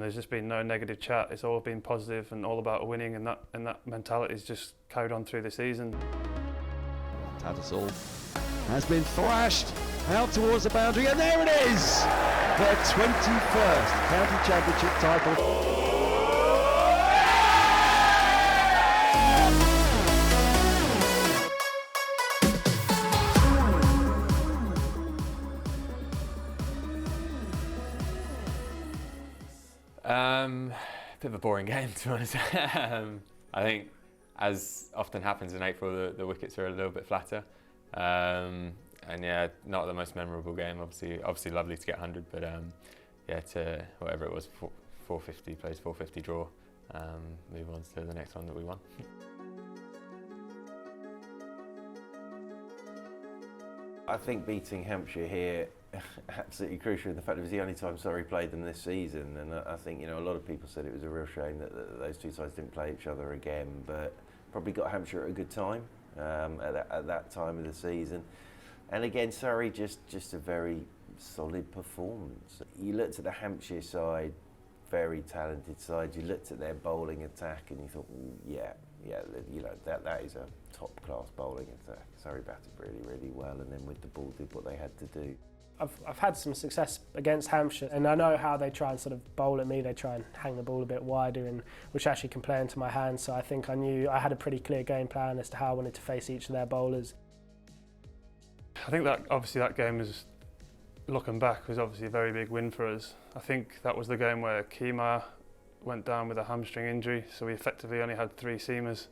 there's just been no negative chat. It's all been positive and all about winning, and that mentality's just carried on through the season. Tattersall has been thrashed out towards the boundary, and there it is! Their 21st county championship title. Bit of a boring game, to be honest. I think, as often happens in April, the wickets are a little bit flatter. And yeah, not the most memorable game. Obviously lovely to get 100, but yeah, to whatever it was, 450 plays 450 draw. Move on to the next one that we won. I think beating Hampshire here absolutely crucial in the fact it was the only time Surrey played them this season, and I think, you know, a lot of people said it was a real shame that those two sides didn't play each other again, but probably got Hampshire at a good time at that time of the season. And again, Surrey just a very solid performance. You looked at the Hampshire side, very talented side. You looked at their bowling attack and you thought, yeah, you know, that is a top-class bowling attack. Surrey batted really well, and then with the ball did what they had to do. I've had some success against Hampshire, and I know how they try and sort of bowl at me. They try and hang the ball a bit wider, and which actually can play into my hands. So I think I knew I had a pretty clear game plan as to how I wanted to face each of their bowlers. I think that obviously that game is, looking back, was obviously a very big win for us. I think that was the game where Kemar went down with a hamstring injury, so we effectively only had 3 seamers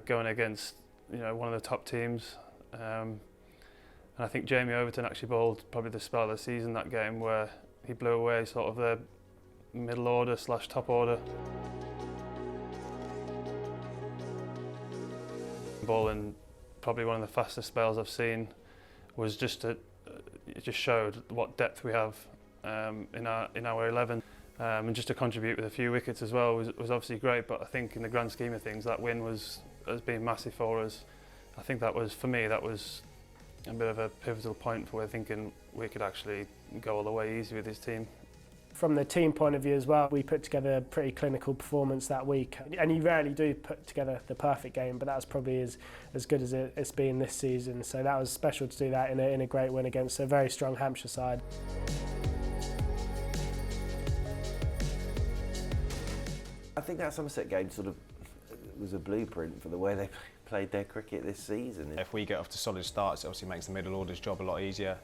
going against, you know, one of the top teams. And I think Jamie Overton actually bowled probably the spell of the season that game, where he blew away sort of the middle order / top order. Bowling probably one of the fastest spells I've seen. Was just it just showed what depth we have in our 11, and just to contribute with a few wickets as well was obviously great. But I think in the grand scheme of things, that win has been massive for us. I think that was, for me, that was a bit of a pivotal point for thinking we could actually go all the way easy with this team. From the team point of view as well, we put together a pretty clinical performance that week, and you rarely do put together the perfect game, but that was probably as good as it's been this season. So that was special to do that in a great win against a very strong Hampshire side. I think that Somerset game sort of was a blueprint for the way they played their cricket this season. If we get off to solid starts, it obviously makes the middle order's job a lot easier,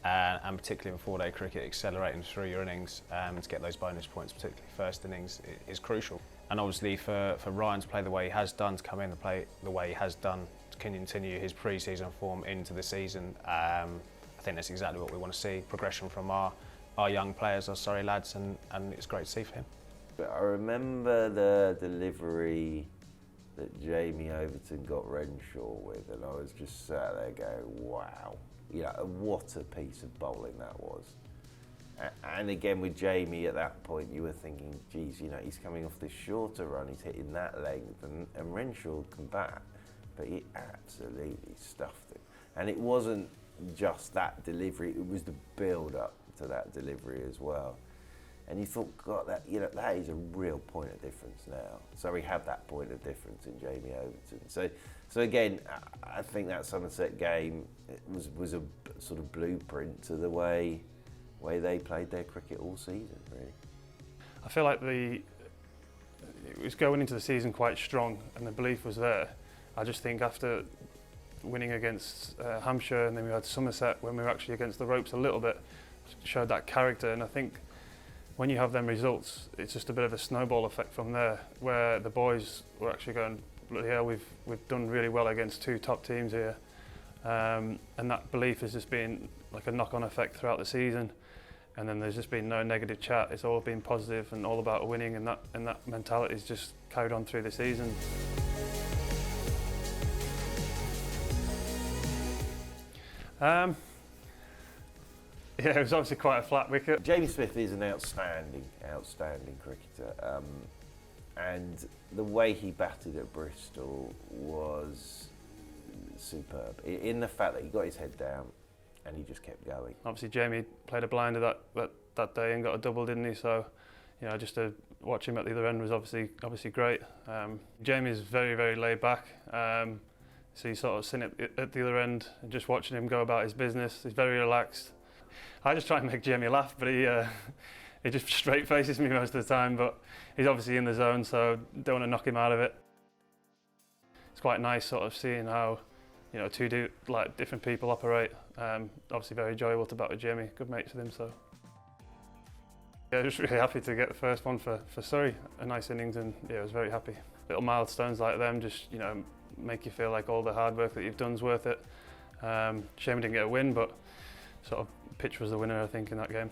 and particularly in 4-day cricket, accelerating through your innings to get those bonus points, particularly first innings, is crucial. And obviously for Ryan to play the way he has done, to come in and play the way he has done, to continue his pre-season form into the season, I think that's exactly what we want to see, progression from our young players, our Surrey lads, and it's great to see for him. But I remember the delivery that Jamie Overton got Renshaw with, and I was just sat there going, wow, you know, what a piece of bowling that was. And again, with Jamie at that point, you were thinking, geez, you know, he's coming off this shorter run, he's hitting that length, and Renshaw can bat, but he absolutely stuffed it. And it wasn't just that delivery, it was the build-up to that delivery as well. And you thought, God, that, you know, that is a real point of difference now. So we have that point of difference in Jamie Overton. So again, I think that Somerset game was a sort of blueprint to the way they played their cricket all season, really. I feel like it was going into the season quite strong, and the belief was there. I just think after winning against Hampshire, and then we had Somerset when we were actually against the ropes a little bit, showed that character. And I think when you have them results, it's just a bit of a snowball effect from there, where the boys were actually going, bloody hell, we've done really well against 2 top teams here. And that belief has just been like a knock-on effect throughout the season. And then there's just been no negative chat. It's all been positive and all about winning, and that mentality has just carried on through the season. Yeah, it was obviously quite a flat wicket. Jamie Smith is an outstanding cricketer, and the way he batted at Bristol was superb. In the fact that he got his head down and he just kept going. Obviously, Jamie played a blinder that day and got a double, didn't he? So you know, just to watch him at the other end was obviously great. Jamie's very, very laid back. So you sort of sitting at the other end and just watching him go about his business. He's very relaxed. I just try and make Jamie laugh, but he just straight faces me most of the time. But he's obviously in the zone, so don't want to knock him out of it. It's quite nice sort of seeing how, you know, two different people operate. Obviously very enjoyable to bat with Jamie, good mates with him. So yeah, just really happy to get the first one for Surrey. A nice innings, and yeah, I was very happy. Little milestones like them just, you know, make you feel like all the hard work that you've done's worth it. Shame we didn't get a win, but sort of pitch was the winner, I think, in that game.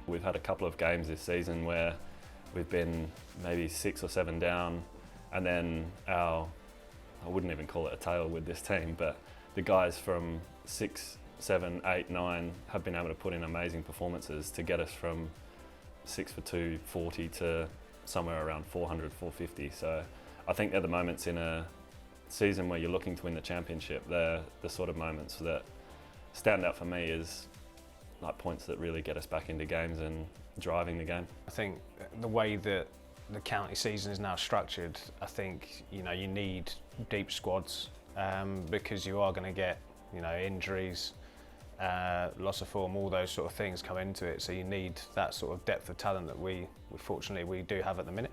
We've had a couple of games this season where we've been maybe 6 or 7 down, and then I wouldn't even call it a tail with this team, but the guys from 6, 7, 8, 9 have been able to put in amazing performances to get us from 6 for 240 to somewhere around 400, 450. So I think they're the moments in a season where you're looking to win the championship. They're the sort of moments that stand out for me as like points that really get us back into games and driving the game. I think the way that the county season is now structured, I think, you know, you need deep squads because you are going to get, you know, injuries, loss of form, all those sort of things come into it. So you need that sort of depth of talent that we fortunately we do have at the minute.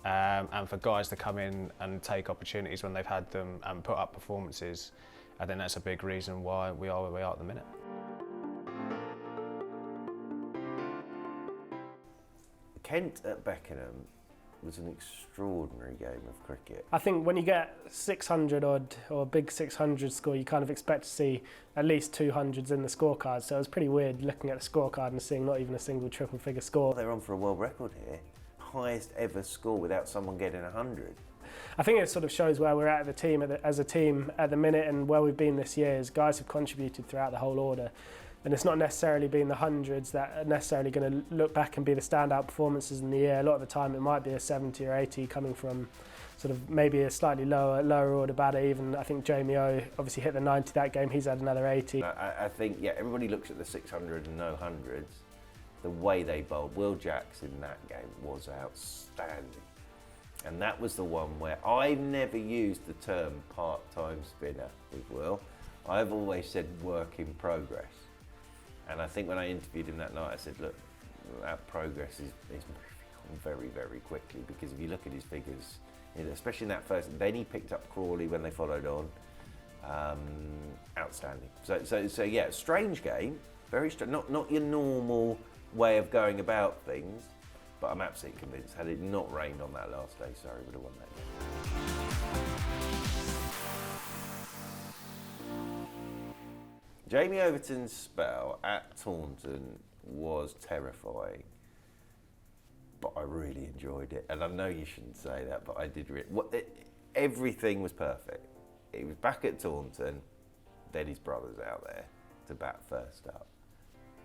And for guys to come in and take opportunities when they've had them and put up performances, I think that's a big reason why we are where we are at the minute. Kent at Beckenham was an extraordinary game of cricket. I think when you get 600 odd or a big 600 score, you kind of expect to see at least 200s in the scorecard. So it was pretty weird looking at the scorecard and seeing not even a single triple figure score. They're on for a world record here. Highest ever score without someone getting 100. I think it sort of shows where we're at the team as a team at the minute, and where we've been this year is guys have contributed throughout the whole order. And it's not necessarily been the hundreds that are necessarily going to look back and be the standout performances in the year. A lot of the time it might be a 70 or 80 coming from sort of maybe a slightly lower order batter. Even I think Jamie O obviously hit the 90 that game, he's had another 80. I think, yeah, everybody looks at the 600 and no hundreds. The way they bowled, Will Jacks in that game was outstanding. And that was the one where I've never used the term part-time spinner with Will. I've always said work in progress. And I think when I interviewed him that night, I said, look, that progress is moving on very, very quickly, because if you look at his figures, you know, especially in that first, then he picked up Crawley when they followed on. Outstanding. So yeah, strange game, very strange. Not your normal way of going about things, but I'm absolutely convinced had it not rained on that last day, Surrey would have won that game. Jamie Overton's spell at Taunton was terrifying, but I really enjoyed it. And I know you shouldn't say that, but I did. Everything was perfect. He was back at Taunton, then his brother's out there to bat first up.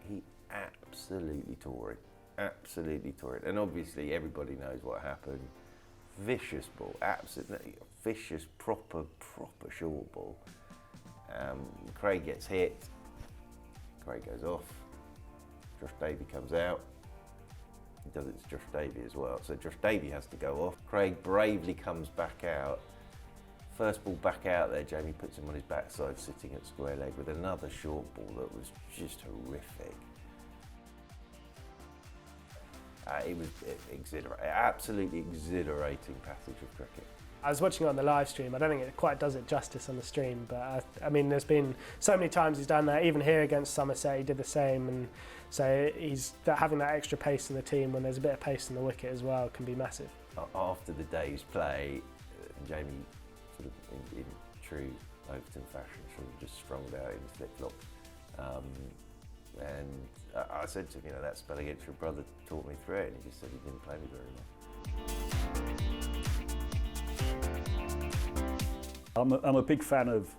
He absolutely tore it. And obviously everybody knows what happened. Vicious ball, absolutely vicious, proper short ball. Craig gets hit, Craig goes off, Josh Davey comes out, he does it to Josh Davey as well, so Josh Davey has to go off. Craig bravely comes back out, first ball back out there, Jamie puts him on his backside sitting at square leg with another short ball that was just horrific. It was absolutely exhilarating passage of cricket. I was watching it on the live stream. I don't think it quite does it justice on the stream, but I mean, there's been so many times he's done that. Even here against Somerset, he did the same, and so having that extra pace in the team when there's a bit of pace in the wicket as well can be massive. After the day's play, Jamie, sort of in true Overton fashion, sort of just stronged out in his flip-flops. And I said to him, you know, that spell against your brother taught me through it, and he just said he didn't play me very well. I'm a big fan of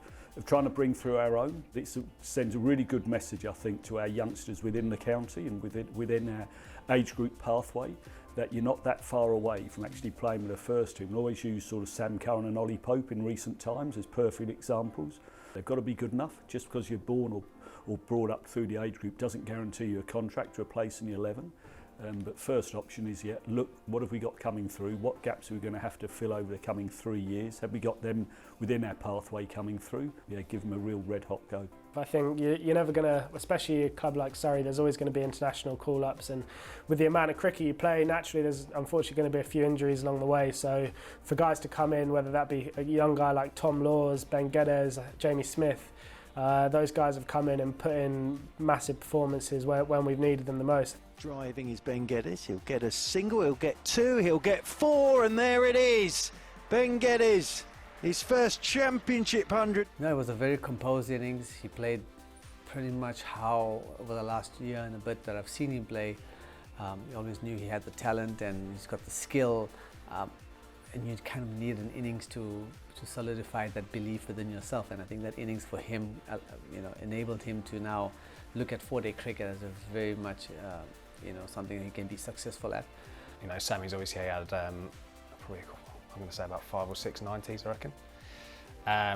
trying to bring through our own. It sends a really good message, I think, to our youngsters within the county and within our age group pathway, that you're not that far away from actually playing with the first team. I always use sort of Sam Curran and Ollie Pope in recent times as perfect examples. They've got to be good enough. Just because you're born or or brought up through the age group doesn't guarantee you a contract or a place in the 11. But first option is, look, what have we got coming through? What gaps are we going to have to fill over the coming 3 years? Have we got them within our pathway coming through? Give them a real red hot go. I think you're never going to, especially a club like Surrey, there's always going to be international call-ups, and with the amount of cricket you play, naturally there's unfortunately going to be a few injuries along the way. So for guys to come in, whether that be a young guy like Tom Laws, Ben Geddes, Jamie Smith, those guys have come in and put in massive performances when we've needed them the most. Driving is Ben Geddes. He'll get a single, he'll get two, he'll get four, and there it is. Ben Geddes, his first championship 100. No, it was a very composed innings. He played pretty much how over the last year and a bit that I've seen him play. You always knew he had the talent and he's got the skill, and you kind of need an innings to solidify that belief within yourself. And I think that innings for him, enabled him to now look at 4-day cricket as a very much, something he can be successful at. Sammy's obviously had probably, I'm going to say about 5 or 6 90s, I reckon.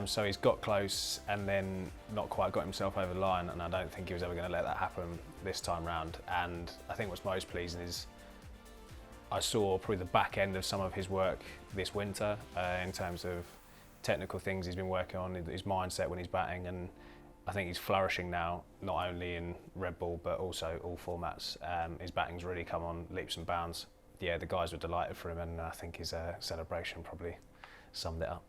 So he's got close and then not quite got himself over the line, and I don't think he was ever going to let that happen this time round. And I think what's most pleasing is I saw probably the back end of some of his work this winter in terms of technical things he's been working on, his mindset when he's batting, and I think he's flourishing now, not only in red ball but also all formats. His batting's really come on leaps and bounds. Yeah, the guys were delighted for him, and I think his celebration probably summed it up.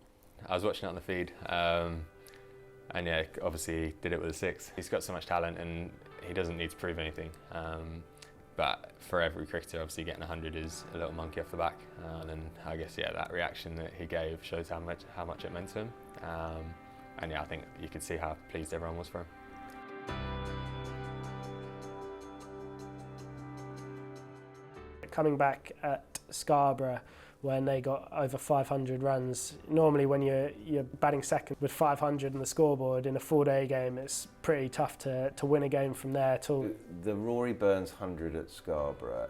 I was watching it on the feed, and yeah, obviously he did it with a 6. He's got so much talent and he doesn't need to prove anything. But for every cricketer, obviously getting 100 is a little monkey off the back. And I guess, that reaction that he gave shows how much it meant to him. And yeah, I think you could see how pleased everyone was for him. Coming back at Scarborough, when they got over 500 runs. Normally when you're batting second with 500 on the scoreboard in a 4-day game, it's pretty tough to win a game from there at all. The Rory Burns 100 at Scarborough,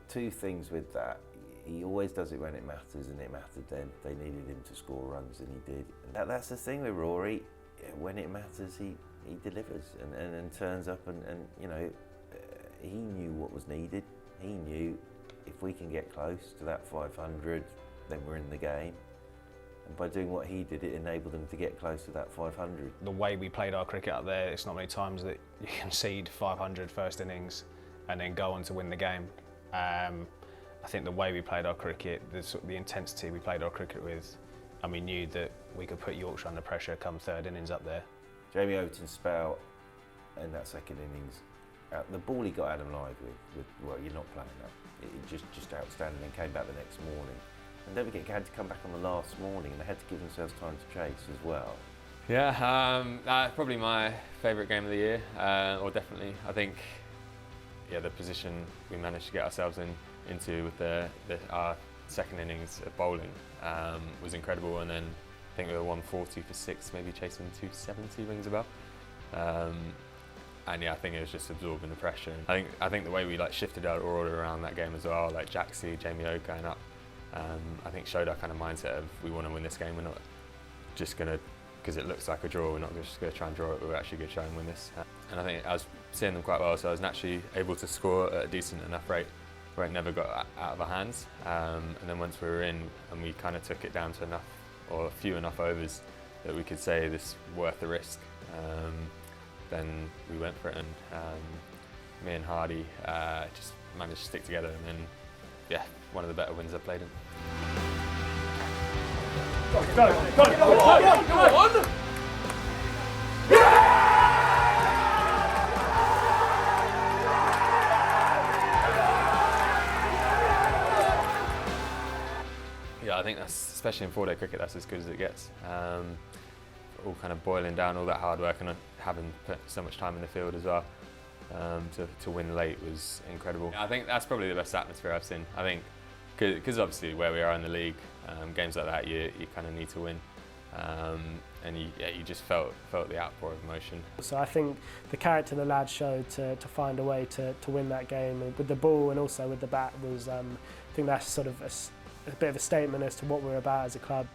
two things with that. He always does it when it matters, and it mattered then. They needed him to score runs, and he did. And that's the thing with Rory. When it matters, he delivers and turns up, and he knew what was needed. He knew if we can get close to that 500, then we're in the game. And by doing what he did, it enabled them to get close to that 500. The way we played our cricket up there, it's not many times that you concede 500 first innings and then go on to win the game. I think the way we played our cricket, the intensity we played our cricket with, and we knew that we could put Yorkshire under pressure come third innings up there. Jamie Overton spell in that second innings, the ball he got Adam live with well, you're not playing that. It just outstanding, and came back the next morning. And don't forget, he had to come back on the last morning, and they had to give themselves time to chase as well. Yeah, that's probably my favourite game of the year, or definitely. I think, the position we managed to get ourselves into with our second innings of bowling was incredible, and then I think we were 140 for 6, maybe chasing 270 rings a bell. And yeah, I think it was just absorbing the pressure. I think the way we shifted our order around that game as well, like Jaxie, Jamie Overton going up, I think showed our kind of mindset of we want to win this game. We're not just going to, because it looks like a draw, we're not just going to try and draw it, but we're actually going to try and win this. And I think I was seeing them quite well, so I was naturally able to score at a decent enough rate where it never got out of our hands. And then once we were in and we kind of took it down to enough, or a few enough overs that we could say this is worth the risk, then we went for it, and me and Hardy just managed to stick together, and then, one of the better wins I've played in. Go on! Yeah, I think that's, especially in 4-day cricket, that's as good as it gets. All kind of boiling down all that hard work and having put so much time in the field as well. To win late was incredible. I think that's probably the best atmosphere I've seen. I think because obviously where we are in the league, games like that you kind of need to win, and you just felt the outpour of emotion. So I think the character the lads showed to find a way to win that game with the ball and also with the bat was, I think that's sort of a bit of a statement as to what we're about as a club.